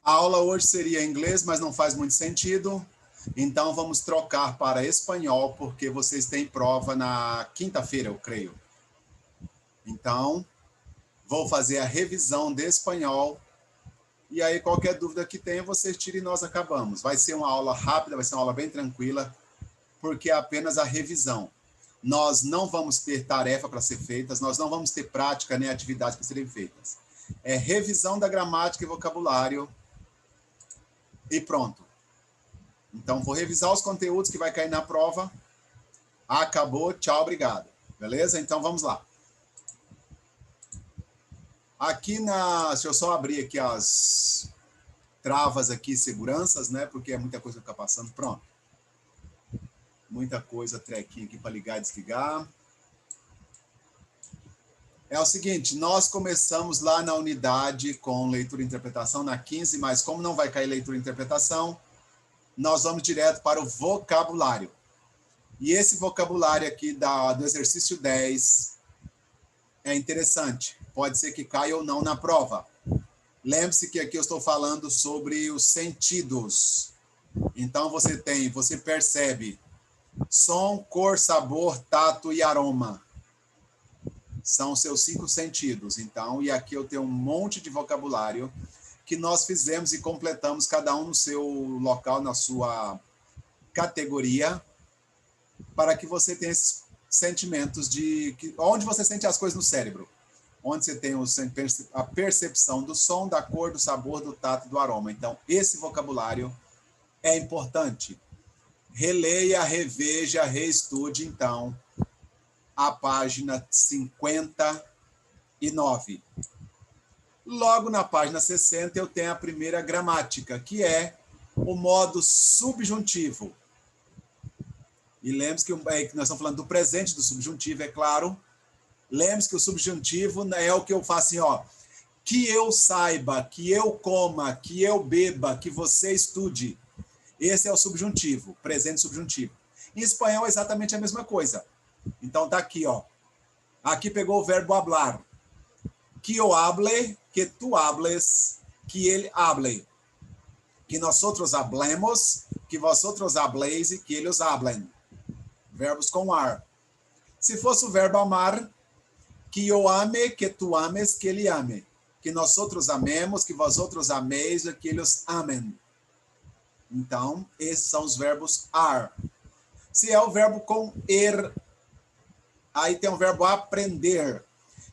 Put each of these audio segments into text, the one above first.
A aula hoje seria em inglês, mas não faz muito sentido. Então, vamos trocar para espanhol, porque vocês têm prova na quinta-feira, eu creio. Então, vou fazer a revisão de espanhol. E aí, qualquer dúvida que tenha, vocês tirem e nós acabamos. Vai ser uma aula rápida, vai ser uma aula bem tranquila, porque é apenas a revisão. Nós não vamos ter tarefa para ser feitas, nós não vamos ter prática nem atividades para serem feitas. É revisão da gramática e vocabulário e pronto. Então, vou revisar os conteúdos que vai cair na prova. Acabou, tchau, obrigado. Beleza? Então, vamos lá. Aqui deixa eu só abrir aqui as travas aqui, seguranças, né? Porque é muita coisa que fica passando. Pronto. Muita coisa, trequinho aqui para ligar e desligar. É o seguinte, nós começamos lá na unidade com leitura e interpretação, na 15, mas como não vai cair leitura e interpretação, nós vamos direto para o vocabulário. E esse vocabulário aqui do exercício 10 é interessante. Pode ser que caia ou não na prova. Lembre-se que aqui eu estou falando sobre os sentidos. Então, você percebe som, cor, sabor, tato e aroma. São os seus 5 sentidos. Então, e aqui eu tenho um monte de vocabulário que nós fizemos e completamos cada um no seu local, na sua categoria, para que você tenha esses sentimentos onde você sente as coisas no cérebro. Onde você tem a percepção do som, da cor, do sabor, do tato e do aroma. Então, esse vocabulário é importante. Releia, reveja, reestude, então, a página 59. Logo na página 60, eu tenho a primeira gramática, que é o modo subjuntivo. E lembre-se que nós estamos falando do presente do subjuntivo, é claro. Lembre-se que o subjuntivo é o que eu faço assim, ó. Que eu saiba, que eu coma, que eu beba, que você estude. Esse é o subjuntivo, presente subjuntivo. Em espanhol é exatamente a mesma coisa. Então tá aqui, ó. Aqui pegou o verbo hablar. Que eu hable, que tu hables, que ele hable. Que nosotros hablemos, que vosotros habléis e que eles hablem. Verbos com ar. Se fosse o verbo amar, que eu ame, que tu ames, que ele ame. Que nosotros amemos, que vosotros ameis e que eles amem. Então, esses são os verbos ar. Se é o verbo com er, aí tem o verbo aprender.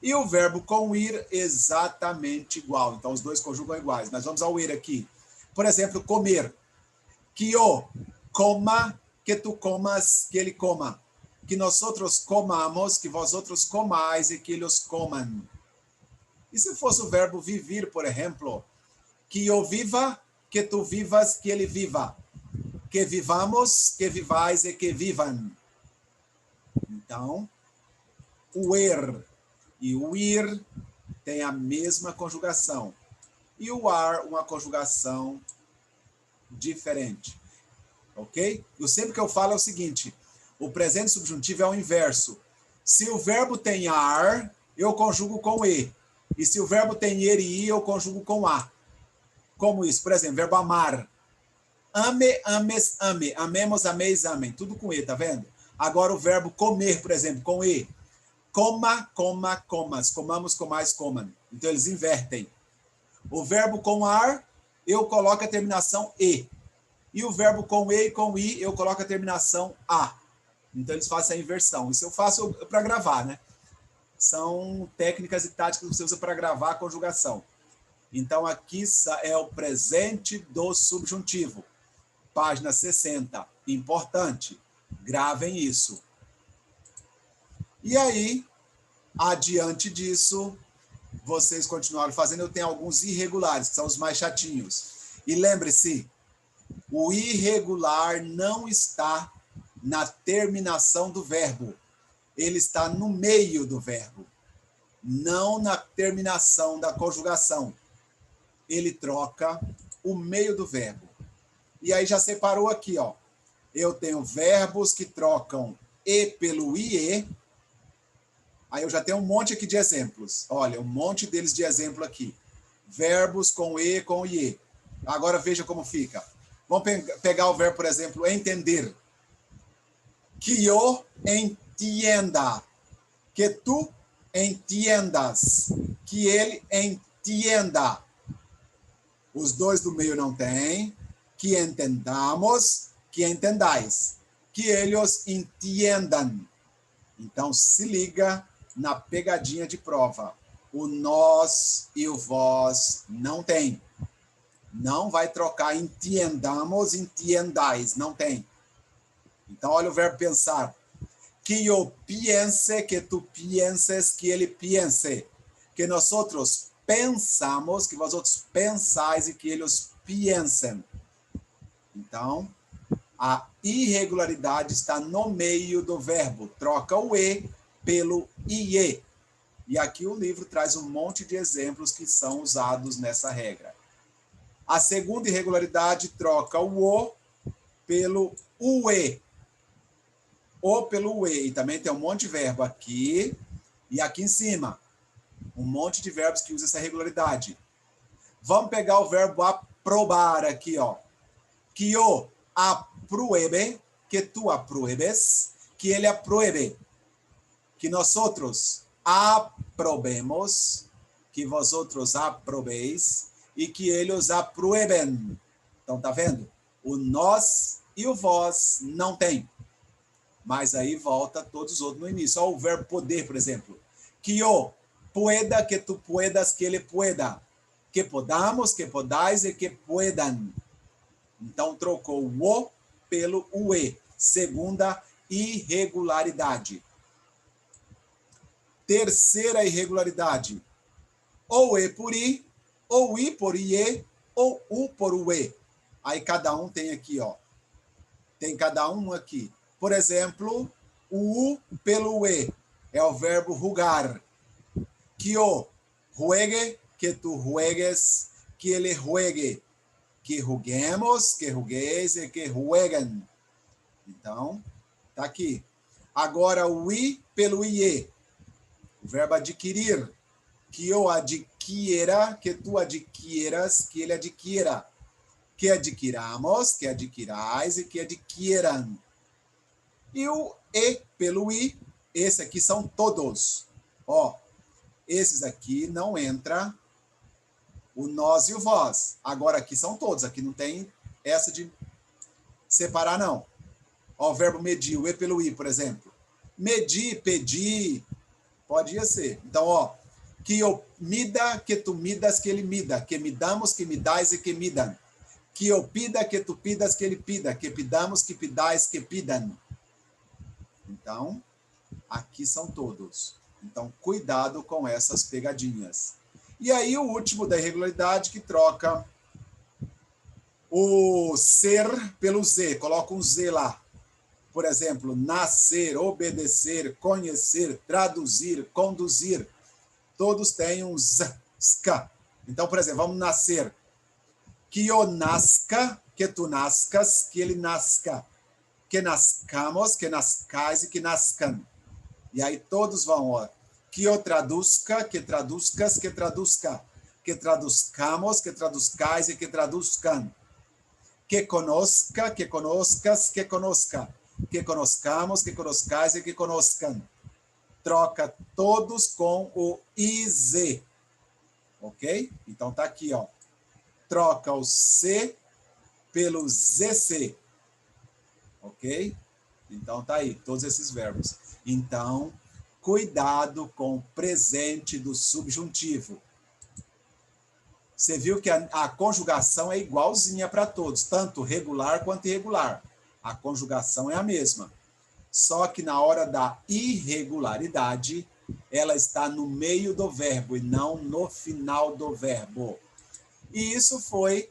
E o verbo com ir, exatamente igual. Então, os dois conjugam iguais. Nós vamos ao ir aqui. Por exemplo, comer. Que eu coma, que tu comas, que ele coma. Que nosotros comamos, que vosotros comais e que eles comam. E se fosse o verbo vivir, por exemplo, que eu viva, que tu vivas, que ele viva. Que vivamos, que vivais e que vivam. Então, o er e o ir tem a mesma conjugação. E o ar, uma conjugação diferente. Ok? Eu sempre que eu falo é o seguinte, o presente subjuntivo é o inverso. Se o verbo tem ar, eu conjugo com e. E se o verbo tem er e i, eu conjugo com a. Como isso? Por exemplo, verbo amar. Ame, ames, ame. Amemos, ameis, amem. Tudo com e, tá vendo? Agora o verbo comer, por exemplo, com e. Coma, coma, comas. Comamos, comais, comam. Então eles invertem. O verbo com ar, eu coloco a terminação e. E o verbo com e e com i, eu coloco a terminação a. Então eles fazem a inversão. Isso eu faço para gravar, né? São técnicas e táticas que você usa para gravar a conjugação. Então aqui é o presente do subjuntivo. Página 60. Importante. Gravem isso. E aí, adiante disso, vocês continuaram fazendo. Eu tenho alguns irregulares, que são os mais chatinhos. E lembre-se, o irregular não está na terminação do verbo. Ele está no meio do verbo, não na terminação da conjugação. Ele troca o meio do verbo. E aí já separou aqui, ó. Eu tenho verbos que trocam e pelo ie. Aí eu já tenho um monte aqui de exemplos. Olha, um monte deles de exemplo aqui. Verbos com e, com ie. Agora veja como fica. Vamos pegar o verbo, por exemplo, entender. Que eu entienda. Que tu entiendas. Que ele entenda. Os dois do meio não tem. Que entendamos. Que entendais. Que eles entendam. Então, se liga na pegadinha de prova. O nós e o vós não tem. Não vai trocar entendamos, entendais. Não tem. Então, olha o verbo pensar. Que eu piense, que tu pienses, que ele piense. Que nós outros pensamos, que vós outros pensais e que eles pensem. Então, a irregularidade está no meio do verbo. Troca o E pelo IE. E aqui o livro traz um monte de exemplos que são usados nessa regra. A segunda irregularidade troca o O pelo UE. O pelo UE. E também tem um monte de verbo aqui e aqui em cima. Um monte de verbos que usam essa irregularidade. Vamos pegar o verbo aprobar aqui, ó. Que eu apruebe, que tu apruebes, que ele apruebe. Que nós outros aprobemos, que vós outros aprobeis, e que eles apruebem. Então, tá vendo? O nós e o vós não tem. Mas aí volta todos os outros no início. Olha o verbo poder, por exemplo. Que eu pueda, que tu puedas, que ele pueda. Que podamos, que podais e que puedan. Então, trocou o O pelo UE. Segunda irregularidade. Terceira irregularidade. Ou E por I, ou I por IE, ou U por UE. Aí cada um tem aqui, ó. Tem cada um aqui. Por exemplo, o U pelo UE é o verbo rugar. Que eu ruegue, que tu ruegues, que ele ruegue. Que ruguemos, que rugueis e que ruegam. Então, tá aqui. Agora o I pelo IE. O verbo adquirir. Que eu adquira, que tu adquiras, que ele adquira. Que adquiramos, que adquirais e que adquiram. E o E pelo I, esse aqui são todos. Ó, esses aqui não entra o nós e o vós. Agora aqui são todos, aqui não tem essa de separar não. Ó, o verbo medir, o E pelo I, por exemplo. Medir, pedir, pode ser. Então, ó, que eu mida, que tu midas, que ele mida. Que midamos, que midais e que midam. Que eu pida, que tu pidas, que ele pida. Que pidamos, que pidais, que pidam. Então, aqui são todos. Então, cuidado com essas pegadinhas. E aí, o último da irregularidade que troca o ser pelo Z. Coloca um Z lá. Por exemplo, nascer, obedecer, conhecer, traduzir, conduzir. Todos têm um Z, ska. Então, por exemplo, vamos nascer. Que eu nasca, que tu nascas, que ele nasca. Que nascamos, que nascais e que nascam. E aí todos vão, ó. Que eu traduzca, que traduzcas, que traduzca. Que traduzcamos, que traduzcais e que traduzcam. Que conosca, que conoscas, que conosca. Que conoscamos, que conoscais e que conoscam. Troca todos com o IZ. Ok? Então tá aqui, ó. Troca o C pelo ZC. Ok? Então tá aí, todos esses verbos. Então, cuidado com o presente do subjuntivo. Você viu que a conjugação é igualzinha para todos, tanto regular quanto irregular. A conjugação é a mesma. Só que na hora da irregularidade, ela está no meio do verbo e não no final do verbo. E isso foi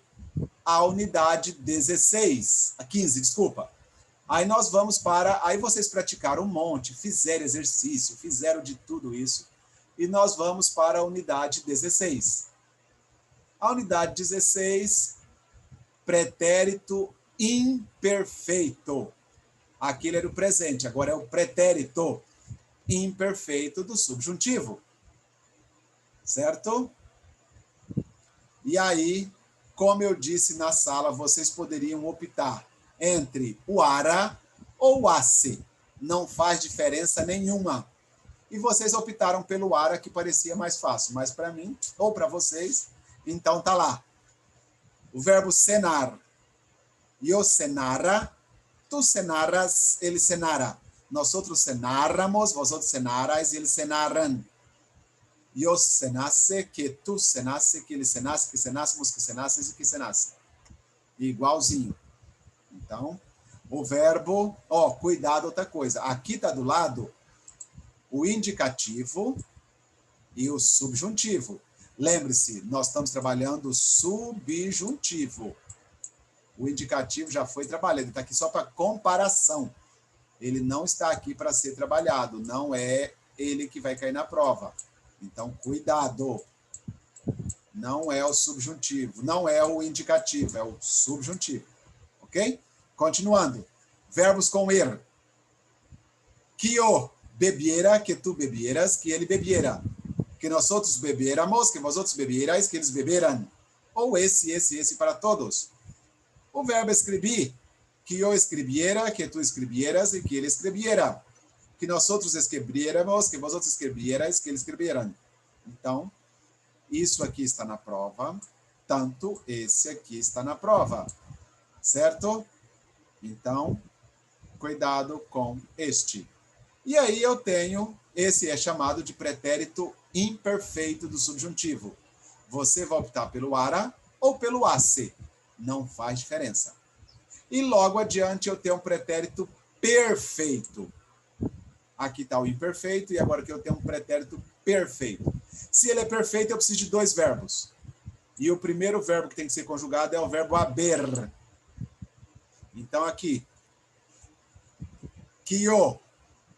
a unidade 16, a 15, desculpa. Aí nós vamos para... Aí vocês praticaram um monte, fizeram exercício, fizeram de tudo isso. E nós vamos para a unidade 16. A unidade 16, pretérito imperfeito. Aquele era o presente, agora é o pretérito imperfeito do subjuntivo. Certo? E aí, como eu disse na sala, vocês poderiam optar entre o ara ou o ace. Não faz diferença nenhuma. E vocês optaram pelo ara, que parecia mais fácil. Mas para mim, ou para vocês, então tá lá. O verbo cenar. Yo cenara, tu cenaras, ele cenara. Nosotros cenáramos, vosotros cenarais, eles cenaran. Yo cenasse, que tu cenasse, que ele cenasse, que cenássemos, que cenasses e que cenasse. Igualzinho. Então, o verbo... Ó, cuidado, outra coisa. Aqui tá do lado o indicativo e o subjuntivo. Lembre-se, nós estamos trabalhando subjuntivo. O indicativo já foi trabalhado, ele está aqui só para comparação. Ele não está aqui para ser trabalhado, não é ele que vai cair na prova. Então, cuidado. Não é o subjuntivo, não é o indicativo, é o subjuntivo. Ok? Continuando. Verbos com er. Que eu bebiera, que tu bebieras, que ele bebiera. Que nós outros bebiéramos, que vós outros bebierais, que eles beberam. Ou esse para todos. O verbo escrever, que eu escreviera, que tu escrevieras e que ele escreviera. Que nós outros escreviéramos, que vós outros escrevierais, que eles escreveram. Então, isso aqui está na prova, tanto esse aqui está na prova. Certo? Então, cuidado com este. E aí eu tenho, esse é chamado de pretérito imperfeito do subjuntivo. Você vai optar pelo ara ou pelo ace. Não faz diferença. E logo adiante eu tenho um pretérito perfeito. Aqui está o imperfeito e agora aqui eu tenho um pretérito perfeito. Se ele é perfeito, eu preciso de dois verbos. E o primeiro verbo que tem que ser conjugado é o verbo haber. Então aqui, que eu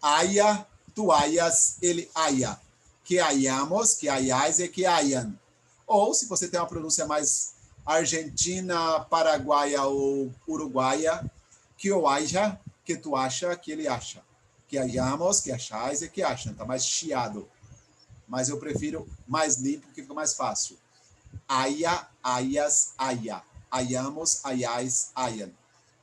haya, tu hayas, ele haya. Que hayamos, que hayais e que hayan. Ou, se você tem uma pronúncia mais argentina, paraguaia ou uruguaia, que eu haja, que tu acha, que ele acha. Que hayamos, que achais e que acham. Está mais chiado. Mas eu prefiro mais limpo, que fica mais fácil. Haya, hayas, haya. Hayamos, hayais, hayan.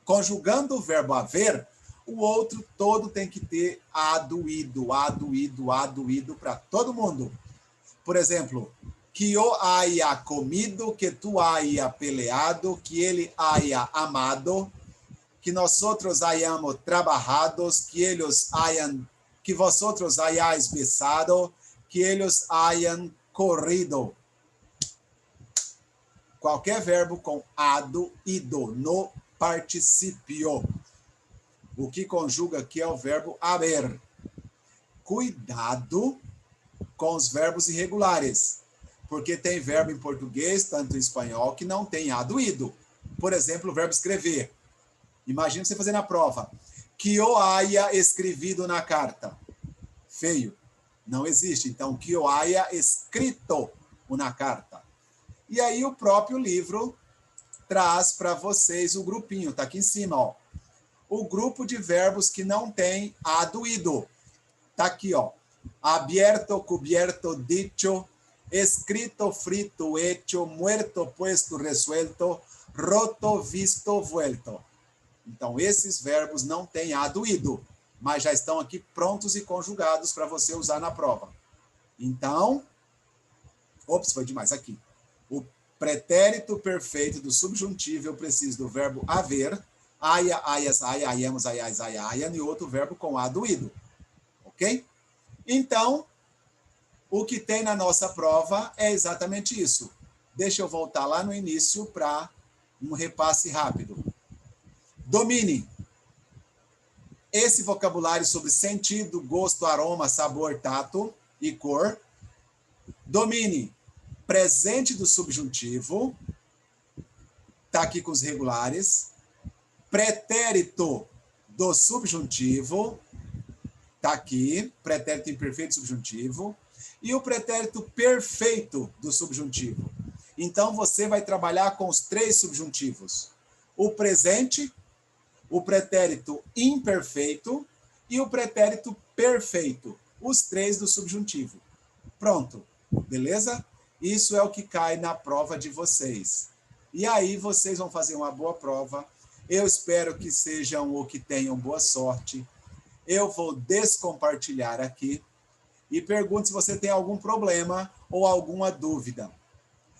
Conjugando o verbo haver, o outro todo tem que ter aduído, aduído, aduído para todo mundo. Por exemplo, que eu haya comido, que tu haya peleado, que ele haya amado, que nós outros hayamos trabajados, que eles hayan, que vosotros hayáis besado, que eles hayan corrido. Qualquer verbo com aduído no particípio. O que conjuga aqui é o verbo haber. Cuidado com os verbos irregulares, porque tem verbo em português, tanto em espanhol, que não tem aduído. Por exemplo, o verbo escrever. Imagina você fazendo a prova. Que eu haya escrevido na carta. Feio. Não existe. Então, que eu haya escrito na carta. E aí o próprio livro traz para vocês o grupinho. Está aqui em cima, ó. O grupo de verbos que não tem aduído. Está aqui, ó. Abierto, cubierto, dicho, escrito, frito, hecho, muerto, puesto, resuelto, roto, visto, vuelto. Então, esses verbos não têm aduído, mas já estão aqui prontos e conjugados para você usar na prova. Então, ops, foi demais aqui. O pretérito perfeito do subjuntivo, eu preciso do verbo haver, haya, hayas, haya, hayamos, hayais, haya, hayan, e outro verbo com aduído. Ok? Então, o que tem na nossa prova é exatamente isso. Deixa eu voltar lá no início para um repasse rápido. Domine esse vocabulário sobre sentido, gosto, aroma, sabor, tato e cor. Domine presente do subjuntivo. Está aqui com os regulares. Pretérito do subjuntivo. Está aqui. Pretérito imperfeito subjuntivo. E o pretérito perfeito do subjuntivo. Então, você vai trabalhar com os três subjuntivos. O presente, o pretérito imperfeito e o pretérito perfeito. Os três do subjuntivo. Pronto. Beleza? Isso é o que cai na prova de vocês. E aí vocês vão fazer uma boa prova. Eu espero que sejam ou que tenham boa sorte. Eu vou descompartilhar aqui e pergunto se você tem algum problema ou alguma dúvida.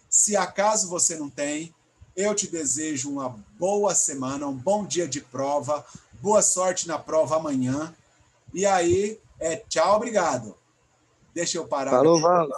Se acaso você não tem, eu te desejo uma boa semana, um bom dia de prova, boa sorte na prova amanhã. E aí, tchau, obrigado. Deixa eu parar Falou, aqui. Val.